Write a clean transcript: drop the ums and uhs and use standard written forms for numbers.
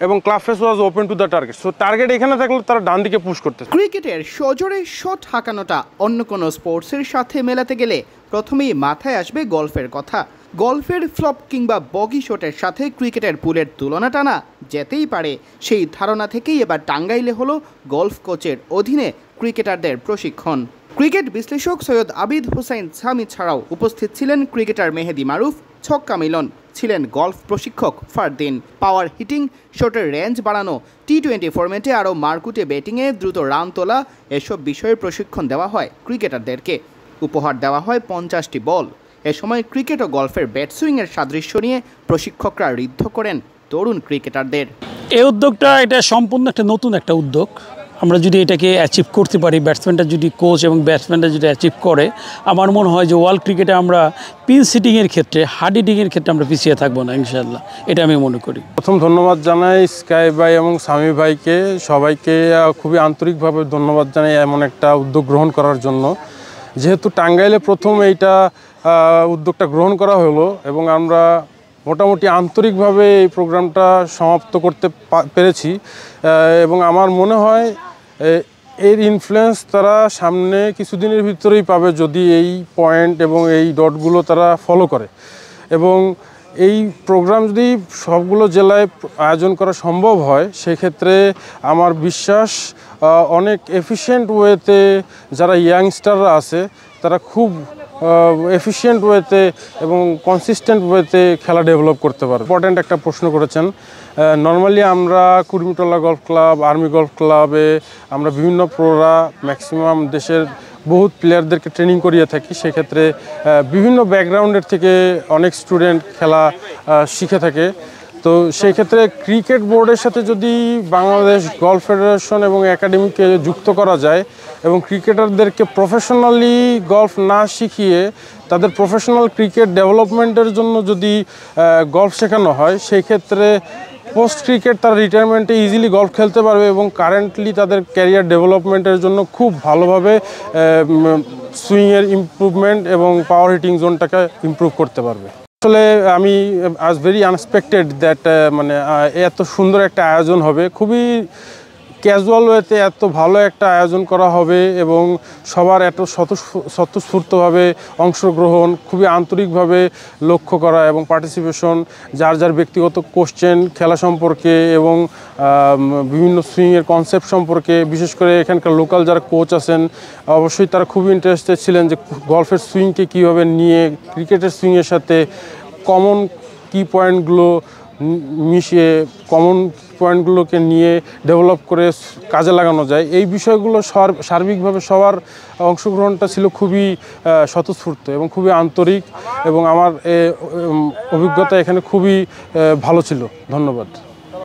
এবং club face was open to the target. So target এখানে থাকলে তারা ডান দিকে পুশ করতেছে। ক্রিকেটের সজোরে শট হাঁকানোটা অন্য কোনো স্পোর্টসের সাথে মেলাতে গেলে প্রথমেই মাথায় আসবে গলফের কথা। গলফের ফ্লপ কিংবা বগি শটের সাথে ক্রিকেটের পুলের তুলনা টানা যেতেই পারে, সেই ধারণা থেকেই এবার টাঙ্গাইলে হলো গলফ কোচের অধীনে ক্রিকেটারদের প্রশিক্ষণ। ক্রিকেট বিশ্লেষক সৈয়দ আবিদ হুসাইন সামি ছাড়াও উপস্থিত ছিলেন ক্রিকেটার মেহেদি মারুফ, ছক্কা মিলন, ছিলেন গলফ প্রশিক্ষক ফারদিন। পাওয়ার হিটিং, শটের রেঞ্জ বাড়ানো, টি-20 ফরম্যাটে আরও মারকুটে ব্যাটিংয়ে দ্রুত রান তোলা, এসব বিষয়ে প্রশিক্ষণ দেওয়া হয় ক্রিকেটারদেরকে। উপহার দেওয়া হয় 50টি বল। এ সময় ক্রিকেট ও গলফের ব্যাট সুইংয়ের সাদৃশ্য নিয়ে প্রশিক্ষকরা ঋদ্ধ করেন তরুণ ক্রিকেটারদের। এই উদ্যোগটা এটা সম্পূর্ণ একটা নতুন একটা উদ্যোগ। আমরা যদি এটাকে অ্যাচিভ করতে পারি, ব্যাটসম্যানটা যদি কোচ এবং ব্যাটসম্যানটা যদি অ্যাচিভ করে, আমার মনে হয় যে ওয়ার্ল্ড ক্রিকেটে আমরা পিন সিটিংয়ের ক্ষেত্রে, হার্ড হিটিংয়ের ক্ষেত্রে আমরা পিছিয়ে থাকবো না ইনশাআল্লাহ, এটা আমি মনে করি। প্রথম ধন্যবাদ জানাই স্কাই ভাই এবং সামি ভাইকে, সবাইকে খুবই আন্তরিকভাবে ধন্যবাদ জানাই এমন একটা উদ্যোগ গ্রহণ করার জন্য। যেহেতু টাঙ্গাইলে প্রথম এইটা উদ্যোগটা গ্রহণ করা হলো এবং আমরা মোটামুটি আন্তরিকভাবে এই প্রোগ্রামটা সমাপ্ত করতে পেরেছি এবং আমার মনে হয় এর ইনফ্লুয়েন্স তারা সামনে কিছুদিনের ভিতরেই পাবে যদি এই পয়েন্ট এবং এই ডটগুলো তারা ফলো করে। এবং এই প্রোগ্রাম যদি সবগুলো জেলায় আয়োজন করা সম্ভব হয়, সেক্ষেত্রে আমার বিশ্বাস অনেক এফিশিয়েন্ট ওয়েতে যারা ইয়াংস্টাররা আছে তারা খুব এফিশিয়েন্ট ওয়েতে এবং কনসিস্টেন্ট ওয়েতে খেলা ডেভেলপ করতে পারে। ইম্পর্ট্যান্ট একটা প্রশ্ন করেছেন। নর্মালি আমরা Kurmitola golf club, army golf ক্লাবে আমরা বিভিন্ন প্রোরা ম্যাক্সিমাম দেশের বহুত প্লেয়ারদেরকে ট্রেনিং করিয়ে থাকি। সেক্ষেত্রে বিভিন্ন ব্যাকগ্রাউন্ডের থেকে অনেক স্টুডেন্ট খেলা শিখে থাকে। তো সেই ক্ষেত্রে ক্রিকেট বোর্ডের সাথে যদি বাংলাদেশ গলফ ফেডারেশন এবং একাডেমিকে যুক্ত করা যায় এবং ক্রিকেটারদেরকে প্রফেশনালি গলফ না শিখিয়ে তাদের প্রফেশনাল ক্রিকেট ডেভেলপমেন্টের জন্য যদি গলফ শেখানো হয়, সেই ক্ষেত্রে পোস্ট ক্রিকেট তারা রিটায়ারমেন্টে ইজিলি গলফ খেলতে পারবে এবং কারেন্টলি তাদের ক্যারিয়ার ডেভেলপমেন্টের জন্য খুব ভালোভাবে সুইংয়ের ইমপ্রুভমেন্ট এবং পাওয়ার হিটিং জোনটাকে ইমপ্রুভ করতে পারবে। আসলে আমি আজ ভেরি আনএক্সপেক্টেড দ্যাট এত সুন্দর একটা আয়োজন হবে, খুবই ক্যাজুয়াল ওয়েতে এত ভালো একটা আয়োজন করা হবে এবং সবার এত স্বতঃস্ফূর্তভাবে অংশগ্রহণ, খুবই আন্তরিকভাবে লক্ষ্য করা এবং পার্টিসিপেশন, যার যার ব্যক্তিগত কোশ্চেন খেলা সম্পর্কে এবং বিভিন্ন সুইংয়ের কনসেপ্ট সম্পর্কে, বিশেষ করে এখানকার লোকাল যারা কোচ আছেন অবশ্যই তারা খুবই ইন্টারেস্টেড ছিলেন যে গলফের সুইংকে কীভাবে নিয়ে ক্রিকেটের সুইংয়ের সাথে কমন কি পয়েন্টগুলো মিশিয়ে কমন পয়েন্টগুলোকে নিয়ে ডেভেলপ করে কাজে লাগানো যায়। এই বিষয়গুলো সার্বিকভাবে সবার অংশগ্রহণটা ছিল খুবই স্বতঃস্ফূর্ত এবং খুবই আন্তরিক এবং আমার অভিজ্ঞতা এখানে খুবই ভালো ছিল। ধন্যবাদ।